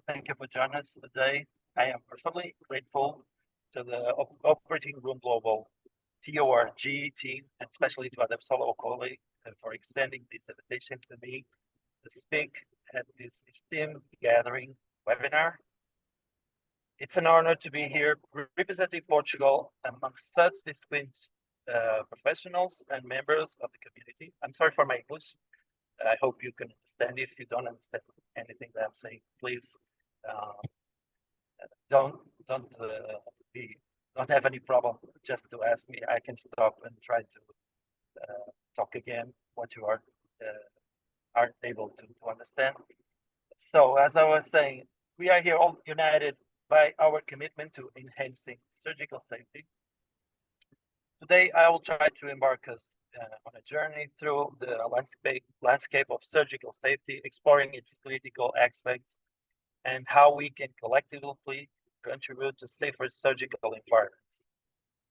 Thank you for joining us today. I am personally grateful to the Operating Room Global TORG team, and especially to Adam Solo colleague for extending this invitation to me to speak at this esteemed gathering webinar. It's an honor to be here representing Portugal amongst such distinguished professionals and members of the community. I'm sorry for my English. I hope you can understand. If you don't understand anything that I'm saying, please uh, don't don't be don't have any problem. Just to ask me, I can stop and try to talk again what you aren't able to understand. So as I was saying, we are here all united by our commitment to enhancing surgical safety. Today, I will try to embark us on a journey through the landscape of surgical safety, exploring its critical aspects and how we can collectively contribute to safer surgical environments.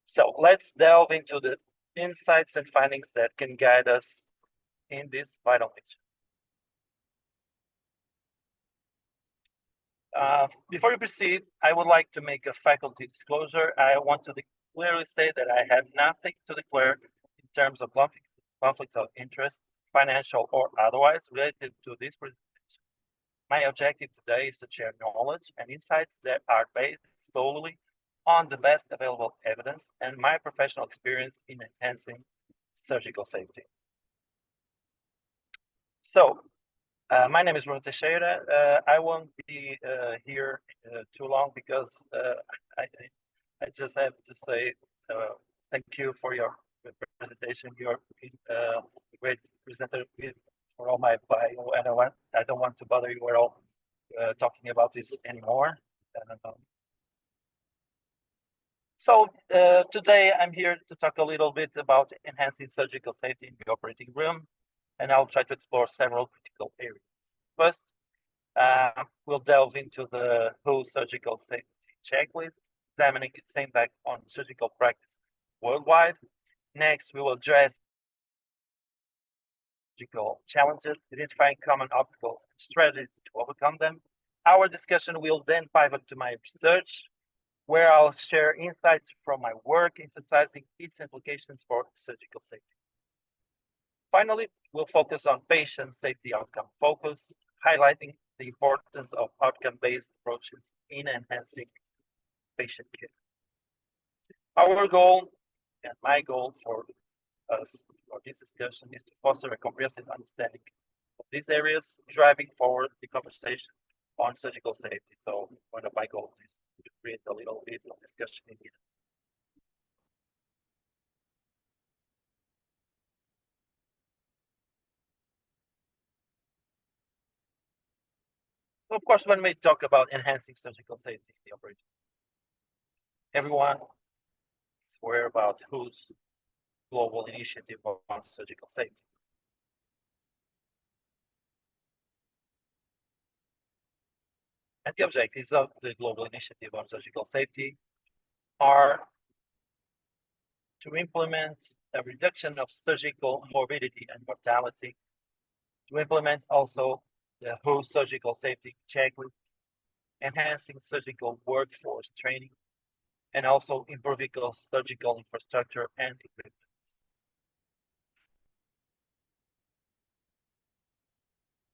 So let's delve into the insights and findings that can guide us in this vital mission. Before we proceed, I would like to make a faculty disclosure. I want to clearly state that I have nothing to declare in terms of conflict of interest, financial or otherwise, related to this presentation. My objective today is to share knowledge and insights that are based solely on the best available evidence and my professional experience in enhancing surgical safety. So, my name is Bruno Teixeira. I won't be here too long because I just have to say thank you for your presentation. You're a great presenter for all my bio, and I don't want to bother you at all talking about this anymore. So today I'm here to talk a little bit about enhancing surgical safety in the operating room, and I'll try to explore several critical areas. First, we'll delve into the WHO surgical safety checklist, examining its impact on surgical practice worldwide. Next, we will address surgical challenges, identifying common obstacles and strategies to overcome them. Our discussion will then pivot to my research, where I'll share insights from my work, emphasizing its implications for surgical safety. Finally, we'll focus on patient safety outcome focus, highlighting the importance of outcome-based approaches in enhancing patient care. Our goal, and my goal for us for this discussion, is to foster a comprehensive understanding of these areas, driving forward the conversation on surgical safety. So one of my goals is to create a little bit of discussion in here. So of course, when we talk about enhancing surgical safety in the operation, everyone is aware about WHO's global initiative on surgical safety. And the objectives of the global initiative on surgical safety are to implement a reduction of surgical morbidity and mortality, to implement also the WHO surgical safety checklist, enhancing surgical workforce training, and also improving surgical infrastructure and equipment.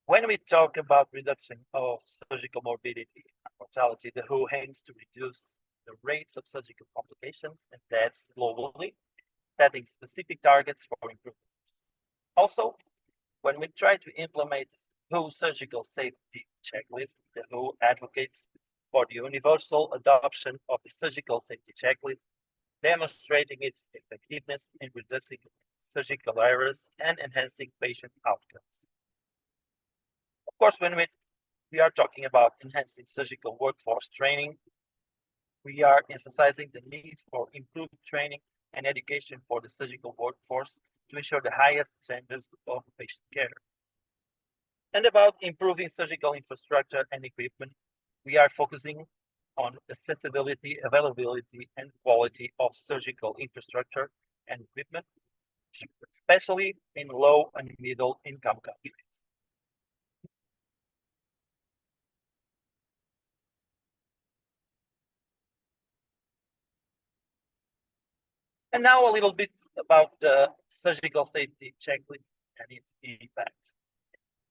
When we talk about reduction of surgical morbidity and mortality, the WHO aims to reduce the rates of surgical complications and deaths globally, setting specific targets for improvement. Also, when we try to implement WHO surgical safety checklist, the WHO advocates for the universal adoption of the surgical safety checklist, demonstrating its effectiveness in reducing surgical errors and enhancing patient outcomes. Of course, when we are talking about enhancing surgical workforce training, we are emphasizing the need for improved training and education for the surgical workforce to ensure the highest standards of patient care. And about improving surgical infrastructure and equipment, we are focusing on accessibility, availability, and quality of surgical infrastructure and equipment, especially in low and middle income countries. And now a little bit about the surgical safety checklist and its impact.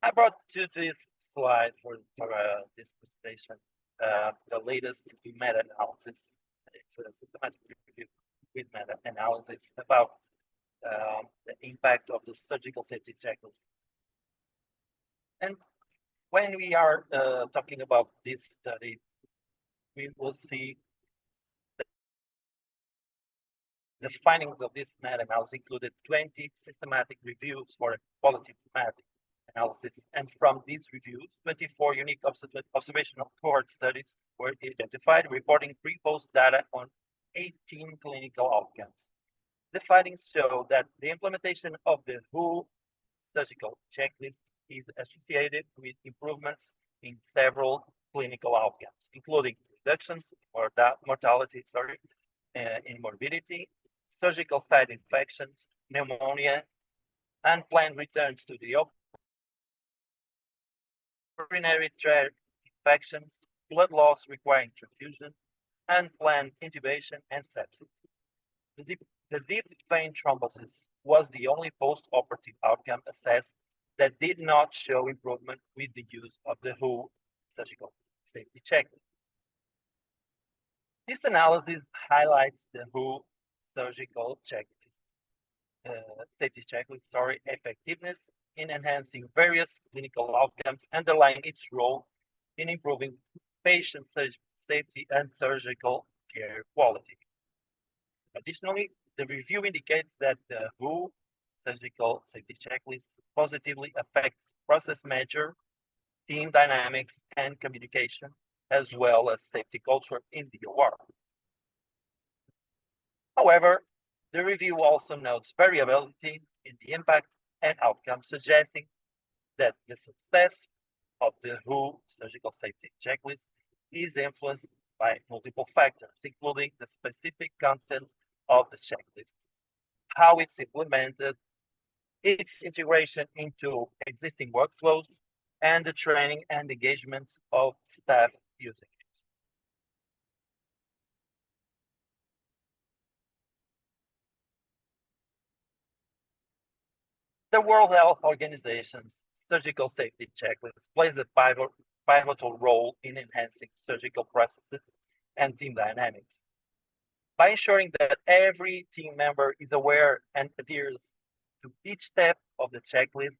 I brought to this slide for this presentation the latest meta-analysis. It's a systematic review with meta-analysis about the impact of the surgical safety checklist. And when we are talking about this study, we will see the findings of this meta-analysis included 20 systematic reviews for a quality thematic analysis. And from these reviews, 24 unique observational cohort studies were identified, reporting pre-post data on 18 clinical outcomes. The findings show that the implementation of the WHO surgical checklist is associated with improvements in several clinical outcomes, including reductions or mortality, in morbidity, surgical site infections, pneumonia, unplanned returns to the urinary tract infections, blood loss requiring transfusion, unplanned intubation, and sepsis. The deep vein thrombosis was the only post-operative outcome assessed that did not show improvement with the use of the WHO surgical safety checklist. This analysis highlights the WHO surgical checklist, safety checklist, effectiveness in enhancing various clinical outcomes, underlying its role in improving patient safety and surgical care quality. Additionally, the review indicates that the WHO surgical safety checklist positively affects process measure, team dynamics, and communication, as well as safety culture in the OR. However, the review also notes variability in the impact and outcome, suggesting that the success of the WHO surgical safety checklist is influenced by multiple factors, including the specific content of the checklist, how it's implemented, its integration into existing workflows, and the training and engagement of staff using it. The World Health Organization's surgical safety checklist plays a pivotal role in enhancing surgical processes and team dynamics. By ensuring that every team member is aware and adheres to each step of the checklist,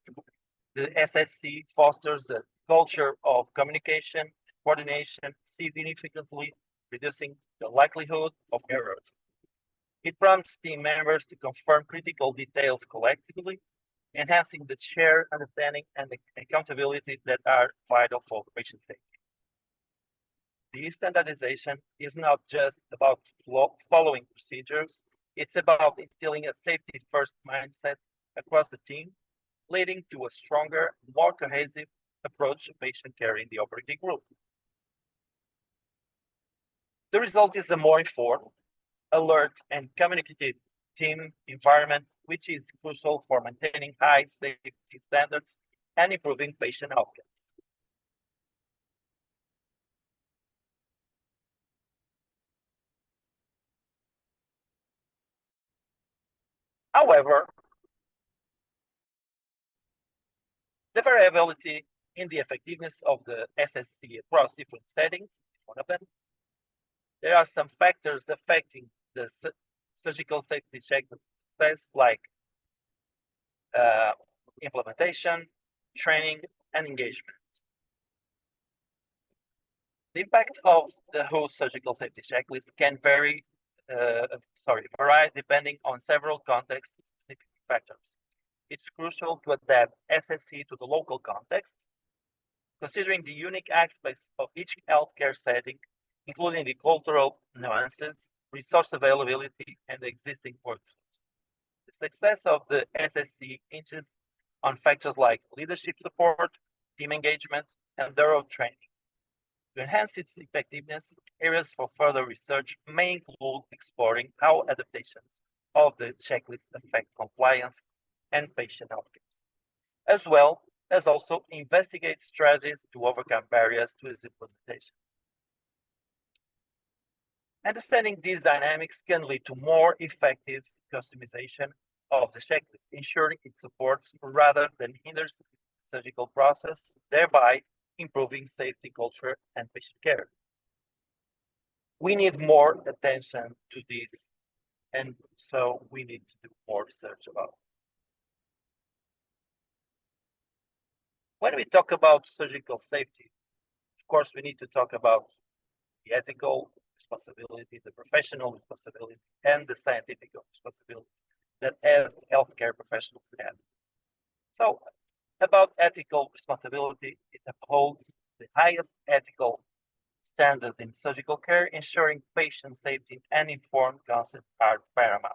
the SSC fosters a culture of communication, coordination, significantly reducing the likelihood of errors. It prompts team members to confirm critical details collectively, enhancing the shared understanding and the accountability that are vital for patient safety. This standardization is not just about following procedures, it's about instilling a safety-first mindset across the team, leading to a stronger, more cohesive approach to patient care in the operating room. The result is a more informed, alert, and communicative team environment, which is crucial for maintaining high safety standards and improving patient outcomes. However, the variability in the effectiveness of the SSC across different settings is one of them. There are some factors affecting the surgical safety checklist success, like implementation, training, and engagement. The impact of the WHO surgical safety checklist can vary depending on several context-specific factors. It's crucial to adapt SSC to the local context, considering the unique aspects of each healthcare setting, including the cultural nuances, resource availability, and the existing workflows. The success of the SSC hinges on factors like leadership support, team engagement, and thorough training. To enhance its effectiveness, areas for further research may include exploring how adaptations of the checklist affect compliance and patient outcomes, as well as also investigate strategies to overcome barriers to its implementation. Understanding these dynamics can lead to more effective customization of the checklist, ensuring it supports rather than hinders the surgical process, thereby improving safety culture and patient care. We need more attention to this, and so we need to do more research about it. When we talk about surgical safety, of course, we need to talk about the ethical responsibility, the professional responsibility, and the scientific responsibility that as healthcare professionals have. So, about ethical responsibility, it upholds the highest ethical standards in surgical care, ensuring patient safety and informed consent are paramount.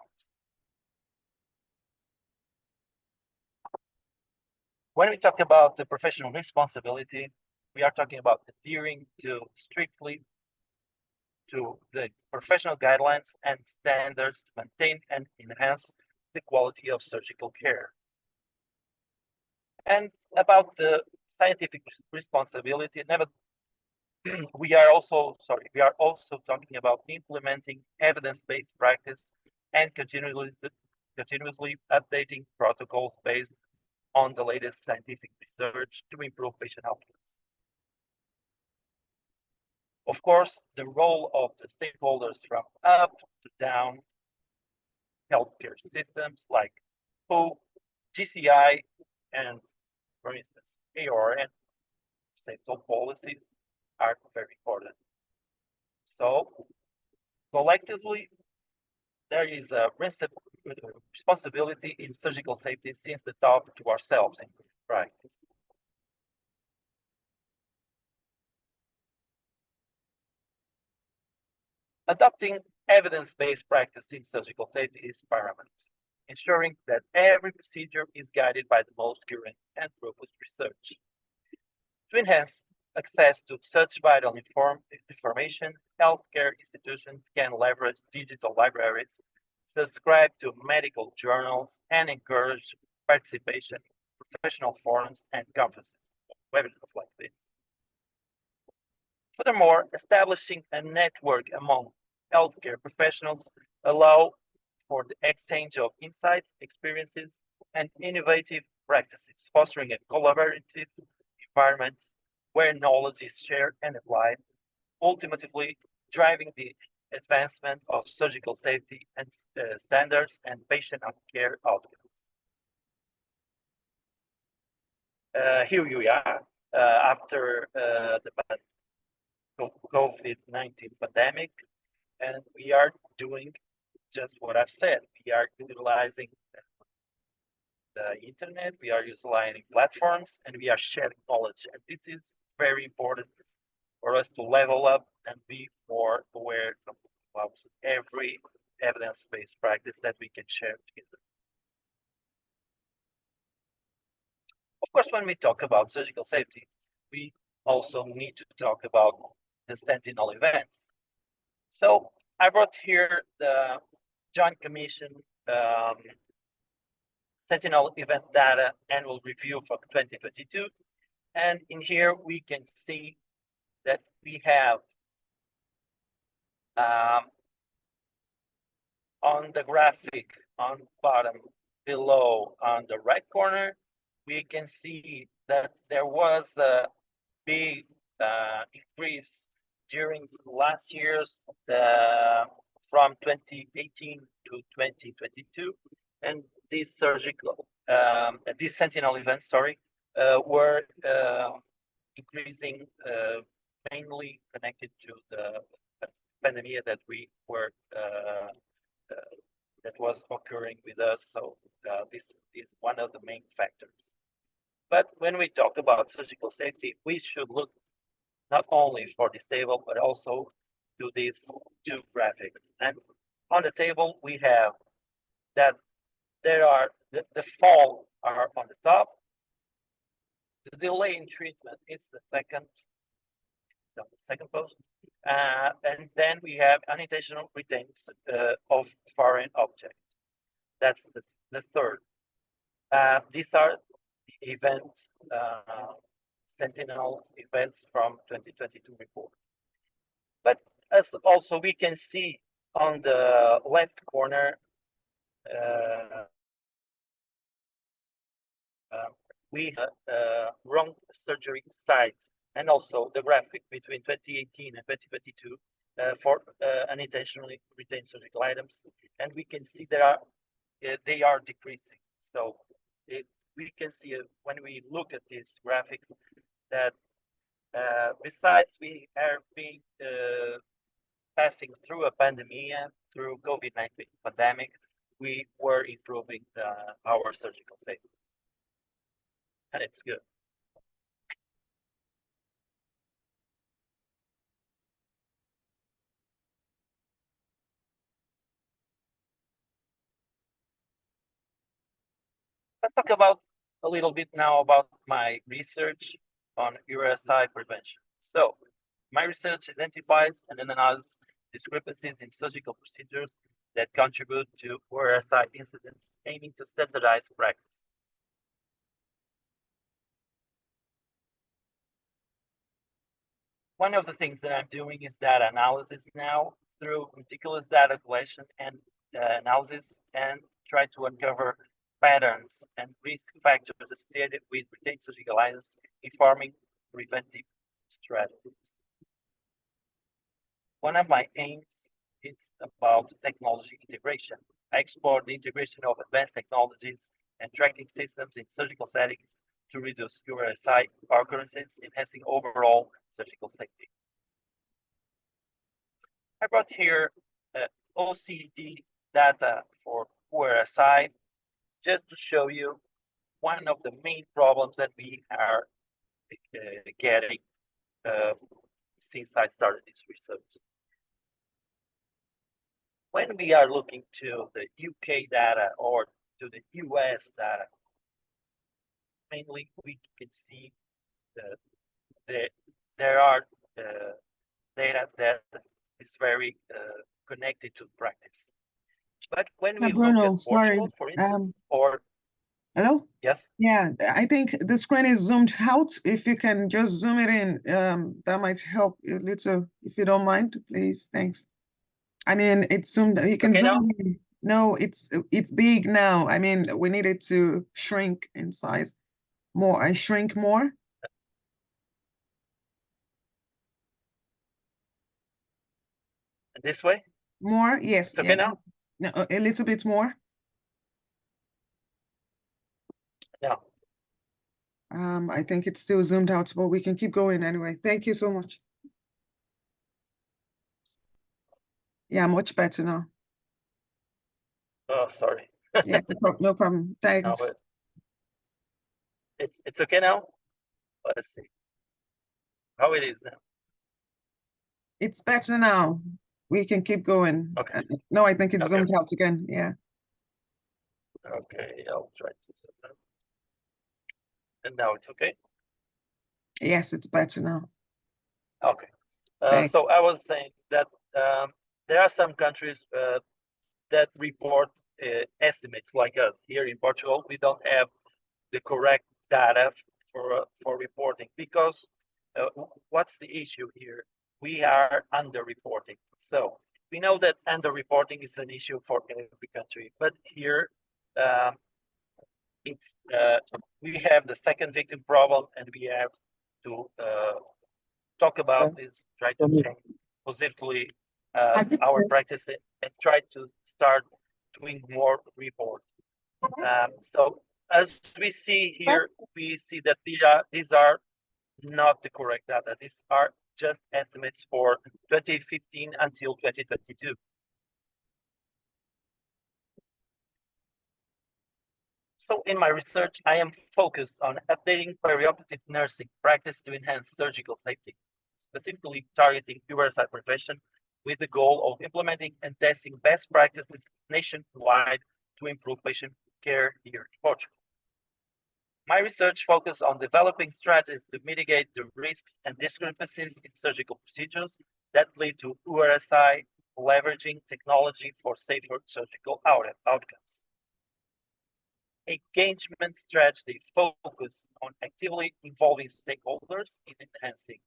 When we talk about the professional responsibility, we are talking about adhering strictly to the professional guidelines and standards to maintain and enhance the quality of surgical care. And about the scientific responsibility, we are also talking about implementing evidence-based practice and continuously updating protocols based on the latest scientific research to improve patient outcomes. Of course, the role of the stakeholders from up to down healthcare systems like WHO, GCI, and, for instance, AORN, safety policies are very important. So, collectively, there is a responsibility in surgical safety since the top to ourselves in practice. Adopting evidence-based practice in surgical safety is paramount, ensuring that every procedure is guided by the most current and robust research. To enhance access to such vital information, healthcare institutions can leverage digital libraries, subscribe to medical journals, and encourage participation in professional forums and conferences, webinars like this. Furthermore, establishing a network among healthcare professionals allow for the exchange of insights, experiences, and innovative practices, fostering a collaborative environment where knowledge is shared and applied, ultimately driving the advancement of surgical safety and standards and patient care outcomes. Here we are after the COVID-19 pandemic, and we are doing just what I've said. We are utilizing the internet, we are utilizing platforms, and we are sharing knowledge. And this is very important for us to level up and be more aware about every evidence-based practice that we can share together. Of course, when we talk about surgical safety, we also need to talk about the Sentinel events. So I brought here the Joint Commission Sentinel event data annual review for 2022. And in here, we can see that we have on the graphic on bottom below on the right corner, we can see that there was a big increase during last year's from 2018 to 2022, and these Sentinel events, were increasing mainly connected to the pandemic that we were that was occurring with us. So this is one of the main factors. But when we talk about surgical safety, we should look not only for this table, but also to these two graphics. And on the table, we have that there are the falls are on the top. The delay in treatment is the second post. And then we have unintentional retains of foreign objects. That's the third. These are the events, Sentinel events from 2022 report. But as also we can see on the left corner, we wrong surgery sites and also the graphic between 2018 and 2022 for unintentionally retained surgical items, and we can see they are decreasing. So we can see when we look at this graphic that besides we have been passing through a pandemic, through COVID-19 pandemic, we were improving our surgical safety, and it's good. Let's talk about a little bit now about my research on URSI prevention. So my research identifies and analyzes discrepancies in surgical procedures that contribute to URSI incidents, aiming to standardize practice. One of the things that I'm doing is data analysis now through meticulous data collection and analysis, and try to uncover patterns and risk factors associated with retained surgical items, informing preventive strategies. One of my aims is about technology integration. I explore the integration of advanced technologies and tracking systems in surgical settings to reduce URSI occurrences, enhancing overall surgical safety. I brought here OCD data for URSI just to show you one of the main problems that we are getting since I started this research. When we are looking to the UK data or to the US data, mainly we can see that there are data that is very connected to practice. But when we Bruno, look at Portugal, for instance, or hello? Yes? Yeah, I think the screen is zoomed out. If you can just zoom it in, that might help a little, if you don't mind, please. Thanks. I mean, it's zoomed. You can zoom in. No, it's big now. I mean, we need it to shrink in size more. I shrink more. This way? More, yes. It's okay now? No, a little bit more. No. I think it's still zoomed out, but we can keep going anyway. Thank you so much. Yeah, much better now. Oh, sorry. Yeah, no problem. Thanks. No, but it's okay now? Let's see how it is now. It's better now. We can keep going. Okay. No, I think it's zoomed out again. Yeah. Okay, I'll try to zoom out. And now it's okay? Yes, it's better now. Okay. So I was saying that there are some countries that report estimates like us. Here in Portugal, we don't have the correct data for reporting, because what's the issue here? We are underreporting. So we know that underreporting is an issue for every country, but here we have the second victim problem, and we have to talk about this, try to change positively our practice, and try to start doing more reports. So as we see here, we see that these are not the correct data. These are just estimates for 2015 until 2022. So in my research, I am focused on updating perioperative nursing practice to enhance surgical safety, specifically targeting URSI prevention, with the goal of implementing and testing best practices nationwide to improve patient care here in Portugal. My research focused on developing strategies to mitigate the risks and discrepancies in surgical procedures that lead to URSI, leveraging technology for safer surgical outcomes. Engagement strategy focus on actively involving stakeholders in enhancing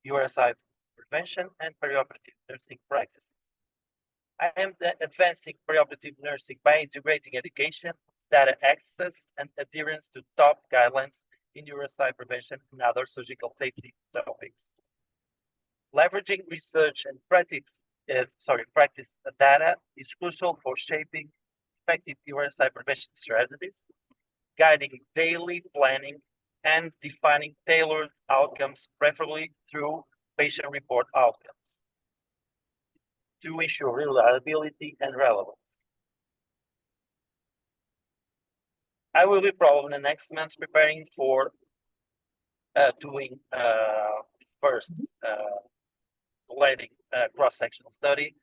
URSI prevention and perioperative nursing practices. I am advancing perioperative nursing by integrating education, data access, and adherence to top guidelines in uricide prevention and other surgical safety topics. Leveraging research and practice data is crucial for shaping effective uricide prevention strategies, guiding daily planning, and defining tailored outcomes, preferably through patient report outcomes, to ensure reliability and relevance. I will be probably in the next month preparing for doing first collating cross-sectional study,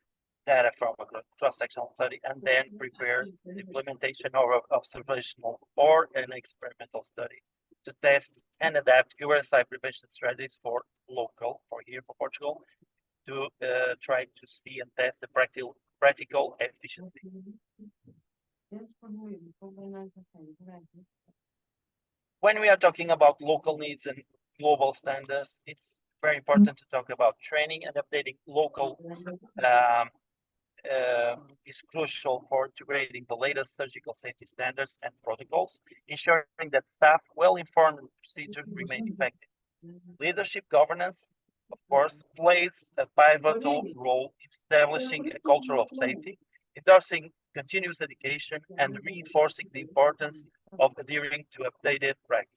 data from a cross-sectional study, and then prepare the implementation of observational or an experimental study to test and adapt uricide prevention strategies for Portugal, to try to see and test the practical efficiency. When we are talking about local needs and global standards, it's very important to talk about training, and updating local is crucial for integrating the latest surgical safety standards and protocols, ensuring that staff well-informed procedures remain effective. Leadership governance, of course, plays a pivotal role in establishing a culture of safety, endorsing continuous education, and reinforcing the importance of adhering to updated practices.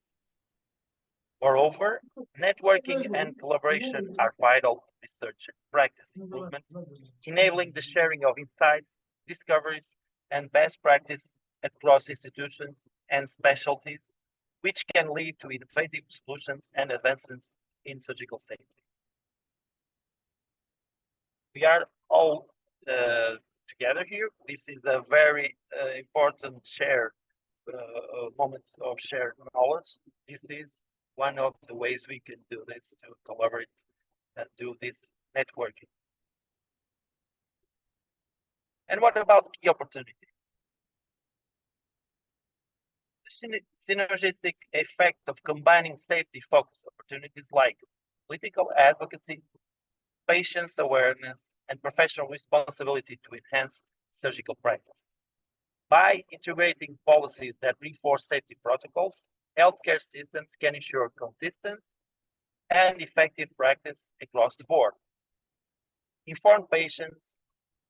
Moreover, networking and collaboration are vital to research and practice improvement, enabling the sharing of insights, discoveries, and best practice across institutions and specialties, which can lead to innovative solutions and advancements in surgical safety. We are all together here. This is a very important moment of shared knowledge. This is one of the ways we can do this, to collaborate and do this networking. And what about key opportunities? The synergistic effect of combining safety-focused opportunities like political advocacy, patients' awareness, and professional responsibility to enhance surgical practice. By integrating policies that reinforce safety protocols, healthcare systems can ensure consistent and effective practice across the board. Informed patients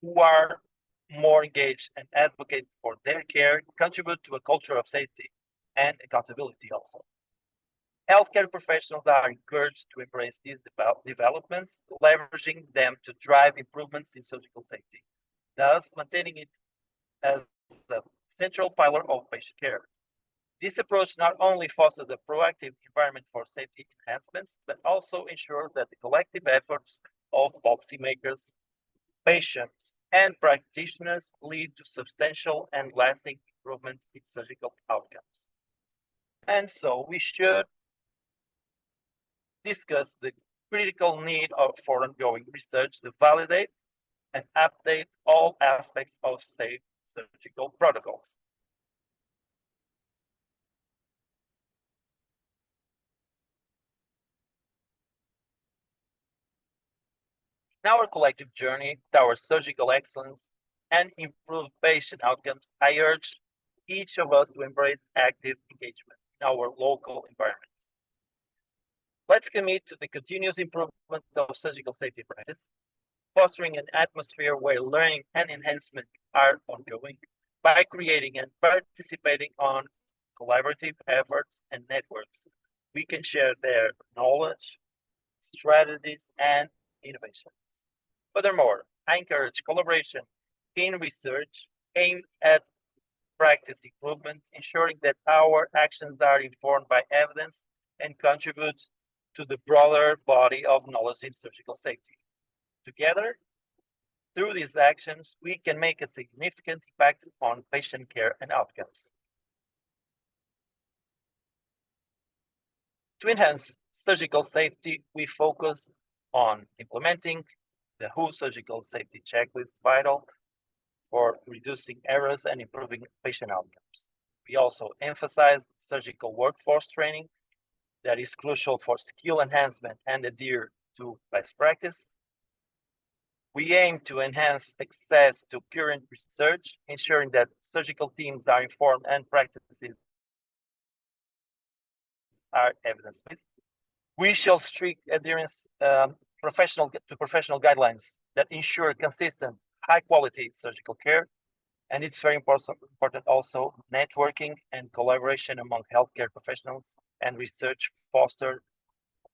who are more engaged and advocate for their care contribute to a culture of safety and accountability also. Healthcare professionals are encouraged to embrace these developments, leveraging them to drive improvements in surgical safety, thus maintaining it as the central pillar of patient care. This approach not only fosters a proactive environment for safety enhancements, but also ensures that the collective efforts of policymakers, patients, and practitioners lead to substantial and lasting improvements in surgical outcomes. And so we should discuss the critical need for ongoing research to validate and update all aspects of safe surgical protocols. In our collective journey towards surgical excellence and improved patient outcomes, I urge each of us to embrace active engagement in our local environments. Let's commit to the continuous improvement of surgical safety practice, fostering an atmosphere where learning and enhancement are ongoing by creating and participating on collaborative efforts and networks. We can share their knowledge, strategies, and innovations. Furthermore, I encourage collaboration in research aimed at practice improvements, ensuring that our actions are informed by evidence and contribute to the broader body of knowledge in surgical safety. Together, through these actions, we can make a significant impact on patient care and outcomes. To enhance surgical safety, we focus on implementing the WHO Surgical Safety Checklist, vital for reducing errors and improving patient outcomes. We also emphasize surgical workforce training that is crucial for skill enhancement and adhere to best practice. We aim to enhance access to current research, ensuring that surgical teams are informed and practices are evidence-based. We shall strict adherence professional guidelines that ensure consistent, high-quality surgical care. And it's very important also networking and collaboration among healthcare professionals and research foster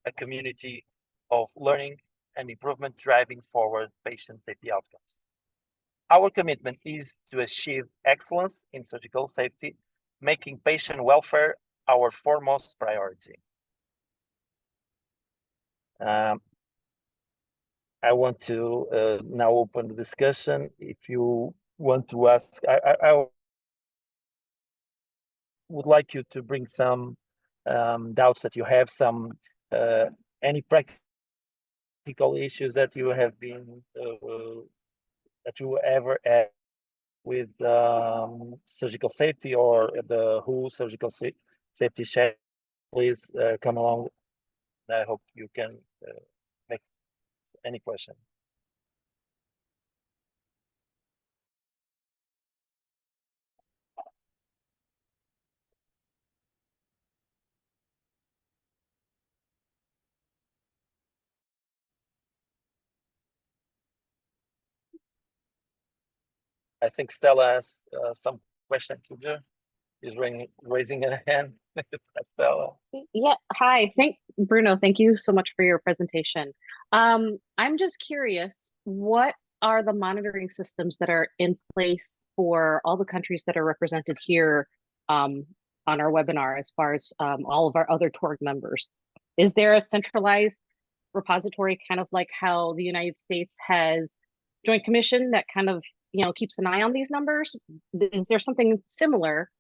a community of learning and improvement driving forward patient safety outcomes. Our commitment is to achieve excellence in surgical safety, making patient welfare our foremost priority. I want to now open the discussion. If you want to ask, I would like you to bring some doubts that you have, some any practical issues that you have been that you ever had with surgical safety or the WHO surgical safety check. Please come along. I hope you can make any question. I think Stella has some question to do. Is raising a hand. Stella. Yeah, hi. Bruno, thank you so much for your presentation. I'm just curious, what are the monitoring systems that are in place for all the countries that are represented here on our webinar, as far as all of our other TORG members? Is there a centralized repository, kind of like how the United States has Joint Commission that kind of, keeps an eye on these numbers? Is there something similar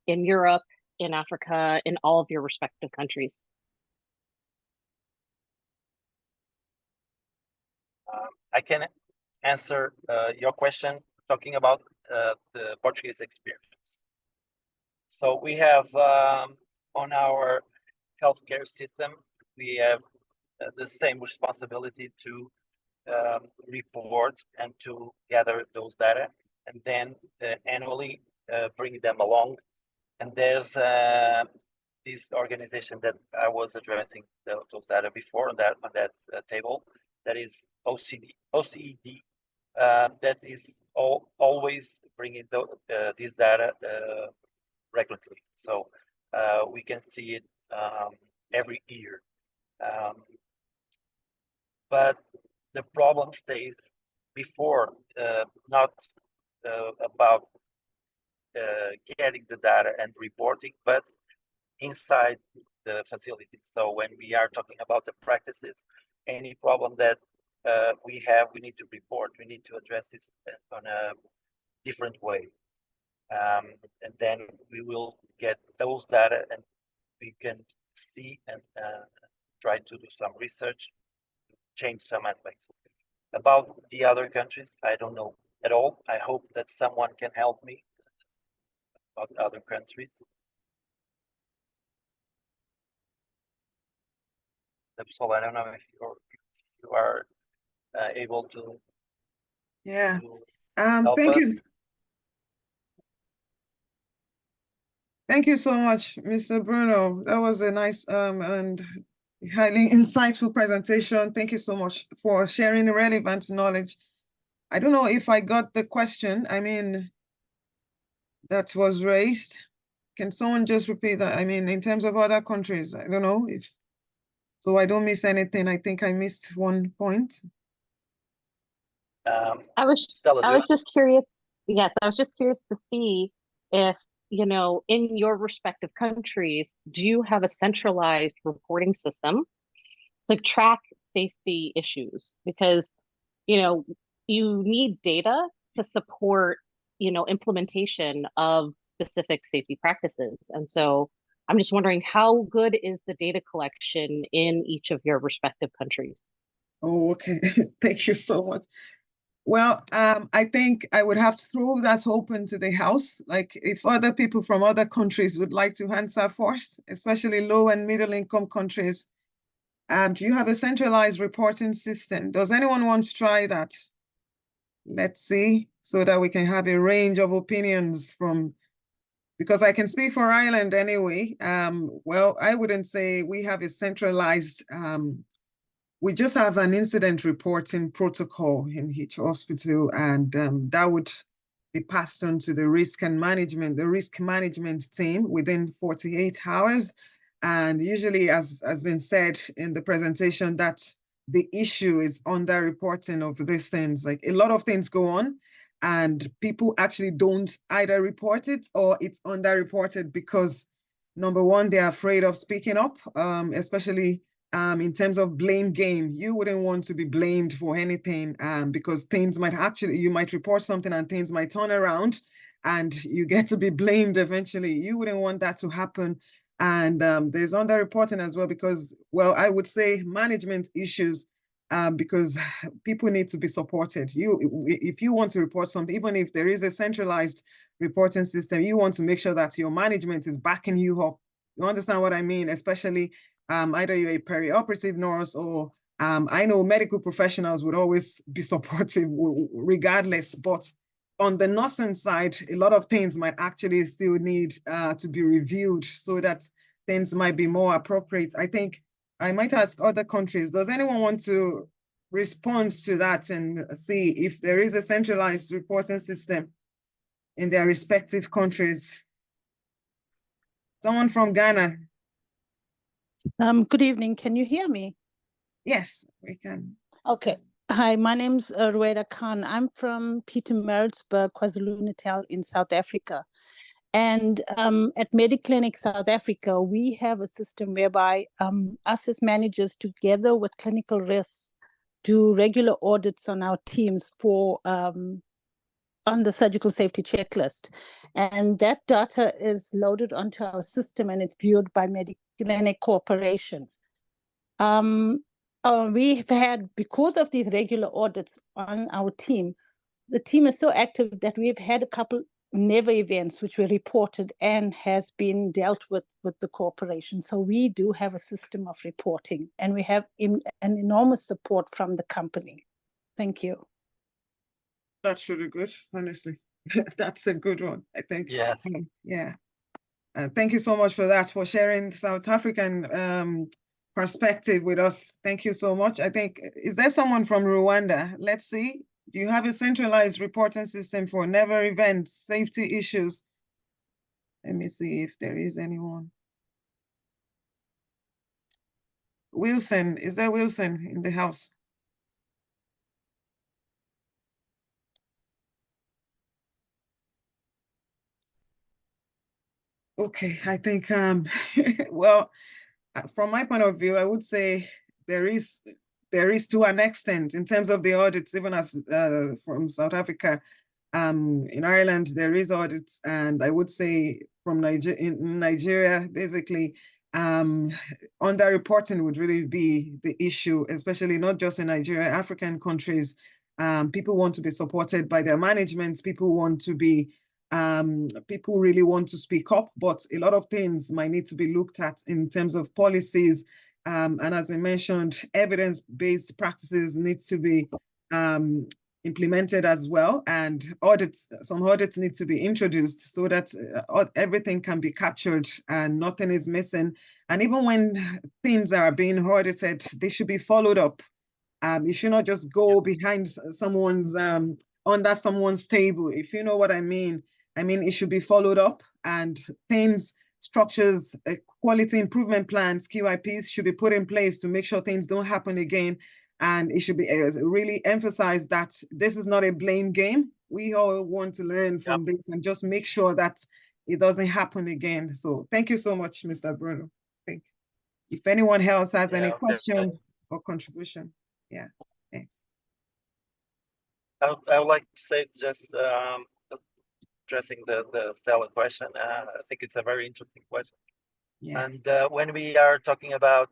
in Europe, in Africa, in all of your respective countries? I can answer your question talking about the Portuguese experience. So we have on our healthcare system, we have the same responsibility to report and to gather those data, and then annually bring them along. And there's this organization that I was addressing those data before on that table, that is OCED, that is always bringing this data regularly. So we can see it every year. But the problem stays before, not about getting the data and reporting, but inside the facilities. So when we are talking about the practices, any problem that we have, we need to report. We need to address this on a different way. And then we will get those data and we can see and try to do some research, change some aspects. About the other countries, I don't know at all. I hope that someone can help me about other countries. So I don't know if you are able to. Yeah. To thank you. Thank you so much, Mr. Bruno. That was a nice and highly insightful presentation. Thank you so much for sharing the relevant knowledge. I don't know if I got the question, that was raised. Can someone just repeat that? In terms of other countries, I don't know if, so I don't miss anything. I think I missed one point. I was just curious. Yes, I was just curious to see if, in your respective countries, do you have a centralized reporting system to track safety issues? Because, you need data to support, implementation of specific safety practices. And so I'm just wondering, how good is the data collection in each of your respective countries? Oh, okay. Thank you so much. Well, I think I would have to throw that open to the House. Like, if other people from other countries would like to answer first, especially low and middle income countries. Do you have a centralized reporting system? Does anyone want to try that? Let's see, so that we can have a range of opinions from, because I can speak for Ireland anyway. Well, I wouldn't say we have a centralized, we just have an incident reporting protocol in each hospital, and that would be passed on to the risk management team within 48 hours. And usually, as has been said in the presentation, that the issue is under-reporting of these things. Like, a lot of things go on, and people actually don't either report it or it's under-reported because, number one, they're afraid of speaking up, especially in terms of blame game. You wouldn't want to be blamed for anything, because things might actually, you might report something and things might turn around and you get to be blamed eventually. You wouldn't want that to happen. And there's under-reporting as well because, well, I would say management issues, because people need to be supported. If you want to report something, even if there is a centralized reporting system, you want to make sure that your management is backing you up. You understand what I mean? Especially either you're a perioperative nurse or I know medical professionals would always be supportive regardless, but on the nursing side, a lot of things might actually still need to be reviewed so that things might be more appropriate. I think I might ask other countries, does anyone want to respond to that and see if there is a centralized reporting system in their respective countries? Someone from Ghana. Good evening. Can you hear me? Yes, we can. Okay. Hi, my name's Rueda Khan. I'm from Pietermaritzburg, KwaZulu-Natal in South Africa. And at Mediclinic South Africa, we have a system whereby us as managers, together with clinical risks, do regular audits on our teams for on the surgical safety checklist. And that data is loaded onto our system and it's viewed by Mediclinic Corporation. We've had, because of these regular audits on our team, the team is so active that we've had a couple never events which were reported and has been dealt with the corporation. So we do have a system of reporting and we have an enormous support from the company. Thank you. That's really good, honestly. That's a good one, I think. Yes. Yeah. Thank you so much for that, for sharing South African perspective with us. Thank you so much. I think, is there someone from Rwanda? Let's see. Do you have a centralized reporting system for never events, safety issues? Let me see if there is anyone. Wilson, is there Wilson in the house? Okay, I think, well, from my point of view, I would say there is to an extent in terms of the audits, even as from South Africa, in Ireland, there is audits, and I would say from Nigeria, basically, under-reporting would really be the issue, especially not just in Nigeria, African countries. People want to be supported by their managements. People want to be, people really want to speak up, but a lot of things might need to be looked at in terms of policies. And as we mentioned, evidence-based practices need to be implemented as well, and some audits need to be introduced so that everything can be captured and nothing is missing. And even when things are being audited, they should be followed up. You should not just go behind someone's, under someone's table, if you know what I mean. I mean, it should be followed up, and things, structures, quality improvement plans, QIPs should be put in place to make sure things don't happen again. And it should be really emphasized that this is not a blame game. We all want to learn from this and just make sure that it doesn't happen again. So thank you so much, Mr. Bruno. If anyone else has any question or contribution, thanks. I would like to say just addressing the Stella question. I think it's a very interesting question. Yeah. And when we are talking about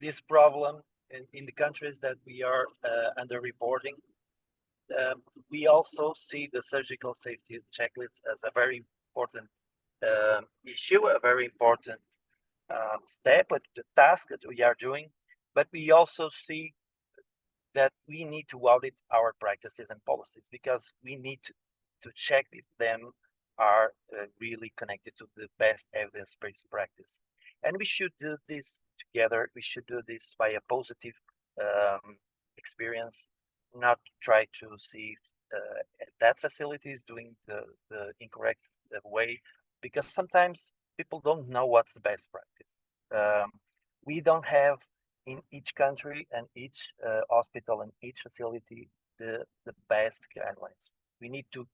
this problem in the countries that we are under-reporting, we also see the surgical safety checklist as a very important issue, a very important step, the task that we are doing. But we also see that we need to audit our practices and policies, because we need to check if them are really connected to the best evidence-based practice. And we should do this together. We should do this by a positive experience, not try to see that facility is doing the incorrect way, because sometimes people don't know what's the best practice. We don't have in each country and each hospital and each facility the best guidelines. We need to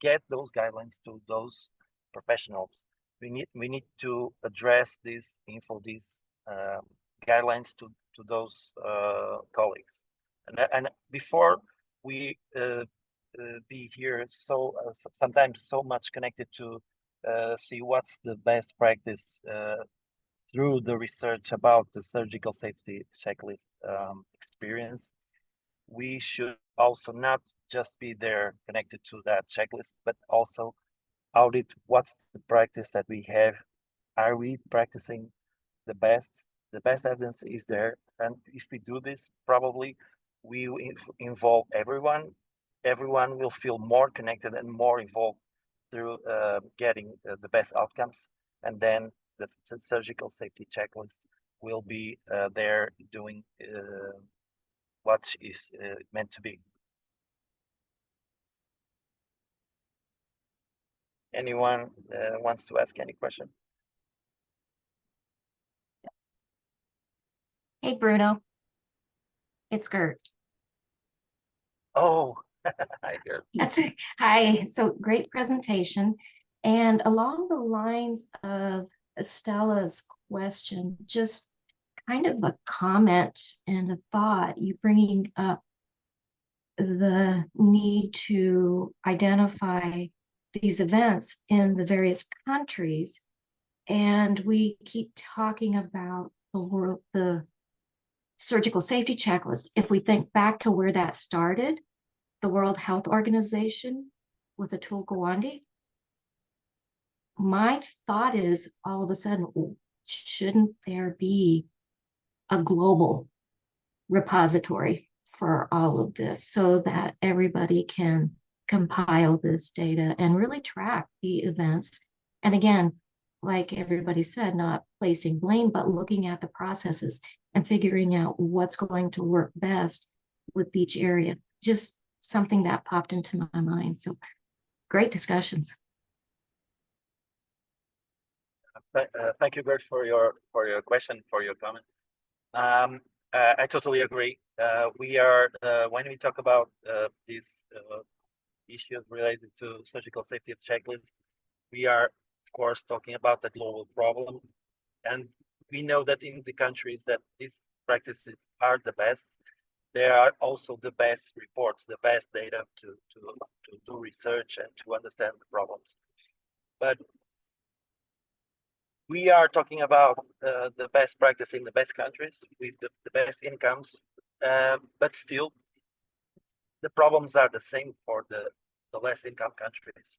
get those guidelines to those professionals. We need to address this info, these guidelines to those colleagues. And before we be here so sometimes so much connected to see what's the best practice through the research about the surgical safety checklist experience, we should also not just be there connected to that checklist, but also audit what's the practice that we have. Are we practicing the best? The best evidence is there. And if we do this, probably we will involve everyone. Everyone will feel more connected and more involved through getting the best outcomes. And then the surgical safety checklist will be there doing what is meant to be. Anyone wants to ask any question? Hey, Bruno. It's Gert. Oh, hi, Gert. That's it. Hi. So great presentation. And along the lines of Stella's question, just kind of a comment and a thought, you bringing up the need to identify these events in the various countries. And we keep talking about the surgical safety checklist. If we think back to where that started, the World Health Organization with Atul Gawande, my thought is all of a sudden, shouldn't there be a global repository for all of this so that everybody can compile this data and really track the events? And again, like everybody said, not placing blame, but looking at the processes and figuring out what's going to work best with each area. Just something that popped into my mind. So great discussions. Thank you, Bert, for your question, for your comment. I totally agree. We are when we talk about these issues related to surgical safety checklists, we are of course talking about a global problem, and we know that in the countries that these practices are the best, there are also the best reports, the best data to do research and to understand the problems. But we are talking about the best practice in the best countries with the best incomes, but still the problems are the same for the less income countries.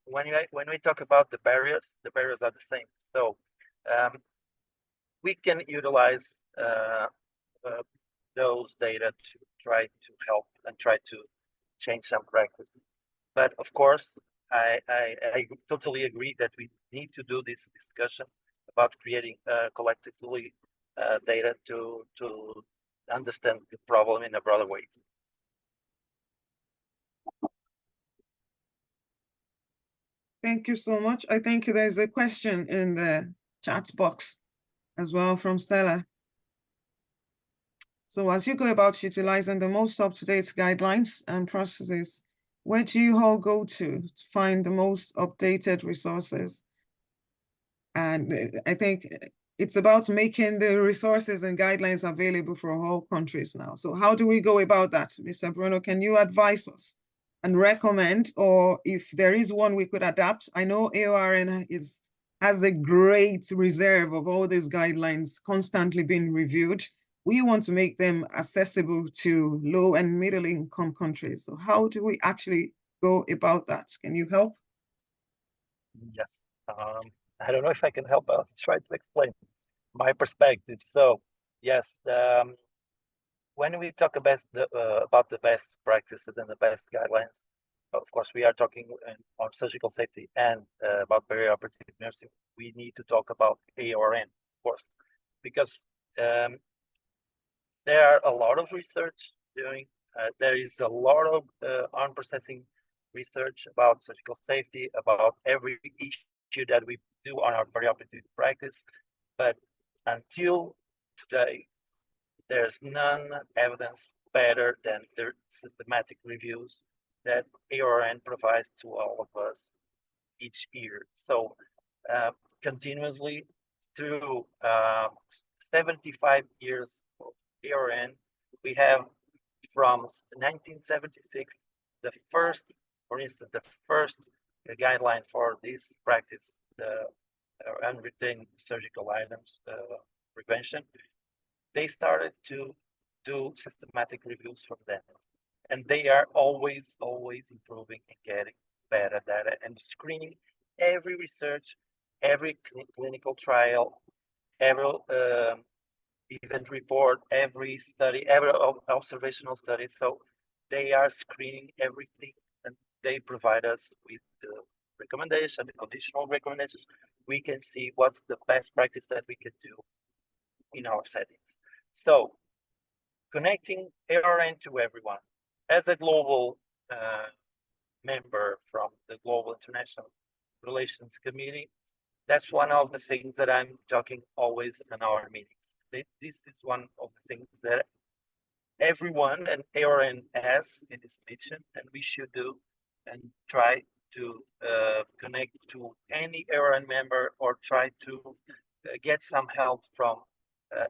When we talk about the barriers are the same. So we can utilize those data to try to help and try to change some practice. But of course, I totally agree that we need to do this discussion about creating collectively data to understand the problem in a broader way. Thank you so much. I think there's a question in the chat box as well from Stella. So as you go about utilizing the most up-to-date guidelines and processes, where do you all go to find the most updated resources? And I think it's about making the resources and guidelines available for all countries now. So how do we go about that? Mr. Bruno, can you advise us and recommend, or if there is one we could adapt? I know AORN has a great reserve of all these guidelines constantly being reviewed. We want to make them accessible to low and middle income countries. So how do we actually go about that? Can you help? Yes. I don't know if I can help. I'll try to explain my perspective. So yes, when we talk about the best practices and the best guidelines, of course, we are talking on surgical safety and about perioperative nursing. We need to talk about AORN, of course, because there are a lot of research doing. There is a lot of on-processing research about surgical safety, about every issue that we do on our perioperative practice. But until today, there's none evidence better than the systematic reviews that AORN provides to all of us each year. So continuously through 75 years of AORN, we have from 1976, the first, for instance, the first guideline for this practice, the unretained surgical items prevention. They started to do systematic reviews from them. And they are always improving and getting better data and screening every research, every clinical trial, every event report, every study, every observational study. So they are screening everything, and they provide us with the recommendation, the conditional recommendations. We can see what's the best practice that we can do in our settings. So connecting AORN to everyone. As a global member from the Global International Relations Committee, that's one of the things that I'm talking always in our meetings. This is one of the things that everyone and AORN has in this mission, and we should do and try to connect to any AORN member or try to get some help from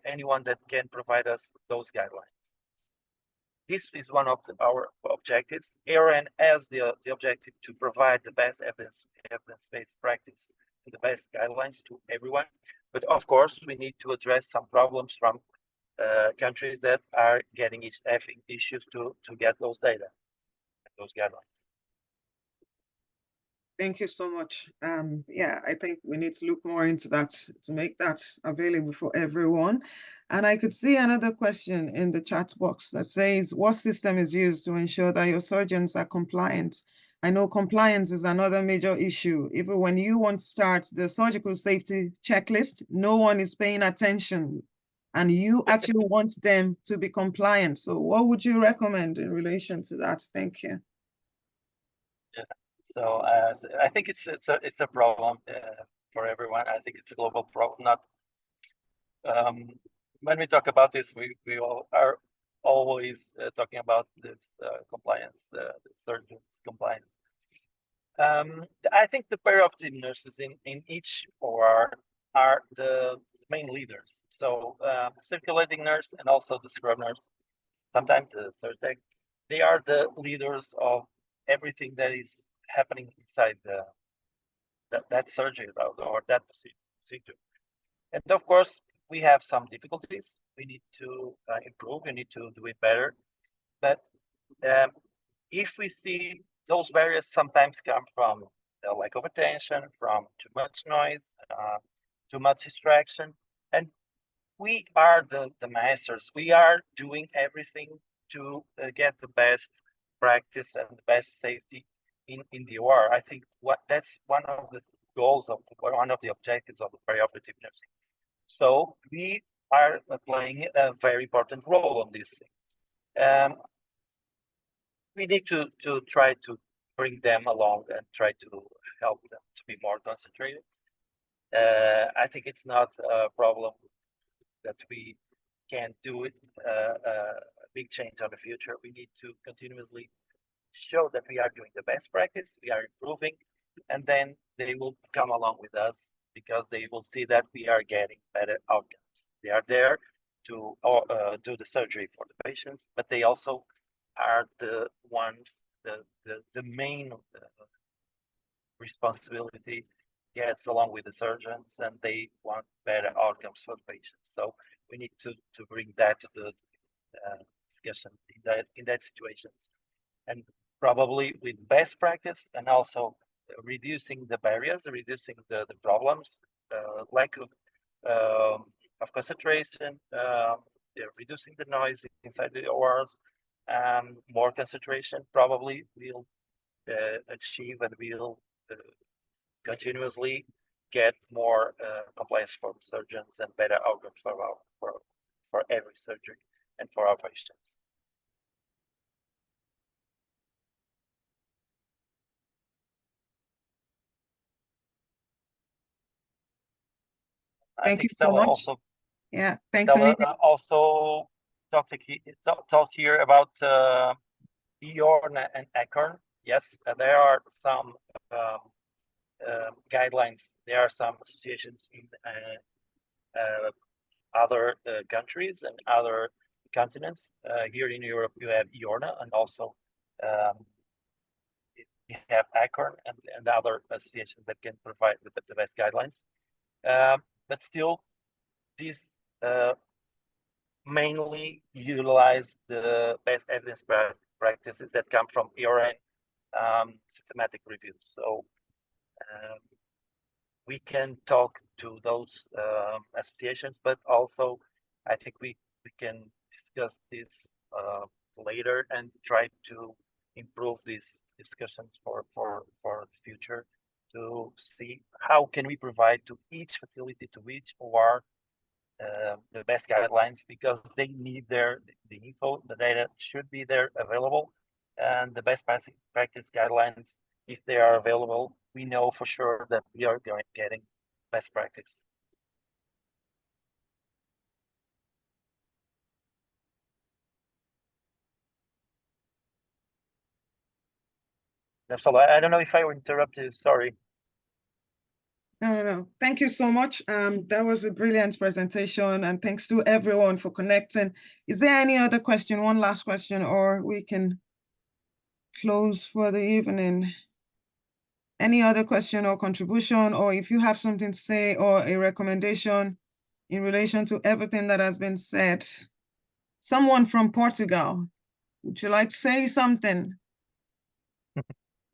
anyone that can provide us those guidelines. This is one of our objectives. AORN has the objective to provide the best evidence-based practice and the best guidelines to everyone. But of course, we need to address some problems from countries that are having issues to get those data, those guidelines. Thank you so much. Yeah, I think we need to look more into that to make that available for everyone. And I could see another question in the chat box that says, what system is used to ensure that your surgeons are compliant? I know compliance is another major issue. Even when you want to start the surgical safety checklist, no one is paying attention, and you actually want them to be compliant. So what would you recommend in relation to that? Thank you. Yeah. So I think it's a problem for everyone. I think it's a global problem. Not when we talk about this, we all are always talking about this compliance, the surgeons' compliance. I think the perioperative nurses in each OR are the main leaders. So circulating nurse and also the scrub nurse, sometimes the surg tech, they are the leaders of everything that is happening inside that surgery or that procedure. And of course, we have some difficulties. We need to improve. We need to do it better. But if we see those barriers sometimes come from the lack of attention, from too much noise, too much distraction, and we are the masters. We are doing everything to get the best practice and the best safety in the OR. I think that's one of the goals of one of the objectives of the perioperative nursing. So we are playing a very important role on this thing. We need to try to bring them along and try to help them to be more concentrated. I think it's not a problem that we can do it, a big change on the future. We need to continuously show that we are doing the best practice, we are improving, and then they will come along with us because they will see that we are getting better outcomes. They are there to do the surgery for the patients, but they also are the ones, the main responsibility gets along with the surgeons, and they want better outcomes for the patients. So we need to bring that to the discussion in that situations, and probably with best practice and also reducing the barriers, reducing the problems, lack of concentration, reducing the noise inside the ORs, more concentration probably will achieve and will continuously get more compliance from surgeons and better outcomes for every surgery and for our patients. Thank you so much. Also, yeah, thanks. Stella also talk here about AORN and ACORN. Yes, there are some guidelines. There are some associations in other countries and other continents. Here in Europe, you have AORN and also you have ACORN and other associations that can provide the best guidelines. But still, these mainly utilize the best evidence practices that come from AORN systematic reviews. So we can talk to those associations, but also I think we can discuss this later and try to improve these discussions for the future to see how can we provide to each facility, to each OR, the best guidelines, because they need the info, the data should be there available, and the best practice guidelines, if they are available, we know for sure that we are getting best practice. That's all. I don't know if I interrupted, sorry. No. Thank you so much. That was a brilliant presentation, and thanks to everyone for connecting. Is there any other question, one last question, or we can close for the evening? Any other question or contribution, or if you have something to say or a recommendation in relation to everything that has been said? Someone from Portugal, would you like to say something?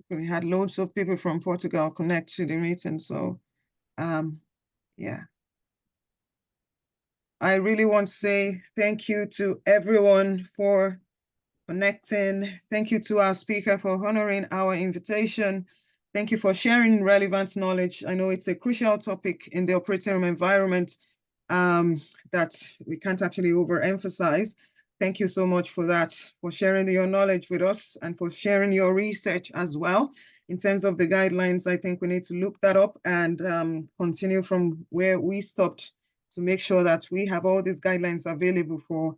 We had loads of people from Portugal connect to the meeting, so yeah. I really want to say thank you to everyone for connecting. Thank you to our speaker for honoring our invitation. Thank you for sharing relevant knowledge. I know it's a crucial topic in the operating room environment that we can't actually overemphasize. Thank you so much for that, for sharing your knowledge with us and for sharing your research as well. In terms of the guidelines, I think we need to look that up and continue from where we stopped to make sure that we have all these guidelines available for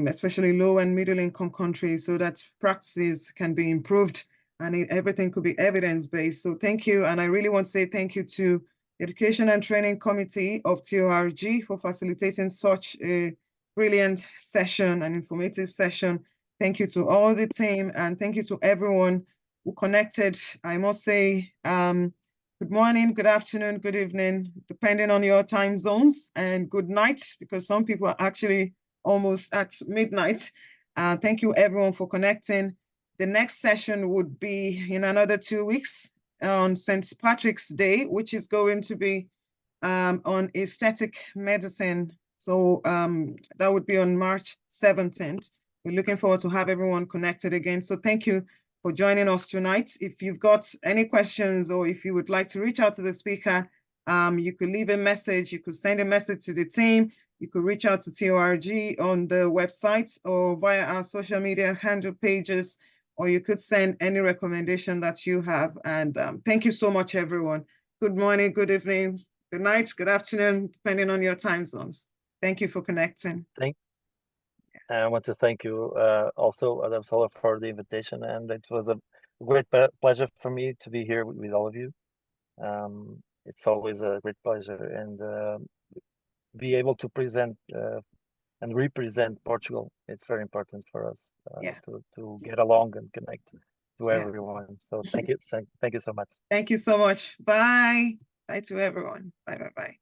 especially low and middle income countries, so that practices can be improved and everything could be evidence-based. So thank you. And I really want to say thank you to the Education and Training Committee of TORG for facilitating such a brilliant session, an informative session. Thank you to all the team, and thank you to everyone who connected. I must say, good morning, good afternoon, good evening, depending on your time zones, and good night, because some people are actually almost at midnight. Thank you everyone for connecting. The next session would be in another 2 weeks on St. Patrick's Day, which is going to be on aesthetic medicine. So that would be on March 17th. We're looking forward to have everyone connected again. So thank you for joining us tonight. If you've got any questions or if you would like to reach out to the speaker, you could leave a message, you could send a message to the team, you could reach out to TORG on the website or via our social media handle pages, or you could send any recommendation that you have. And thank you so much, everyone. Good morning, good evening, good night, good afternoon, depending on your time zones. Thank you for connecting. I want to thank you also, Adam Sola, for the invitation, and it was a great pleasure for me to be here with all of you. It's always a great pleasure, and be able to present and represent Portugal. It's very important for us to get along and connect to everyone. So thank you so much. Thank you so much. Bye. Bye to everyone. Bye.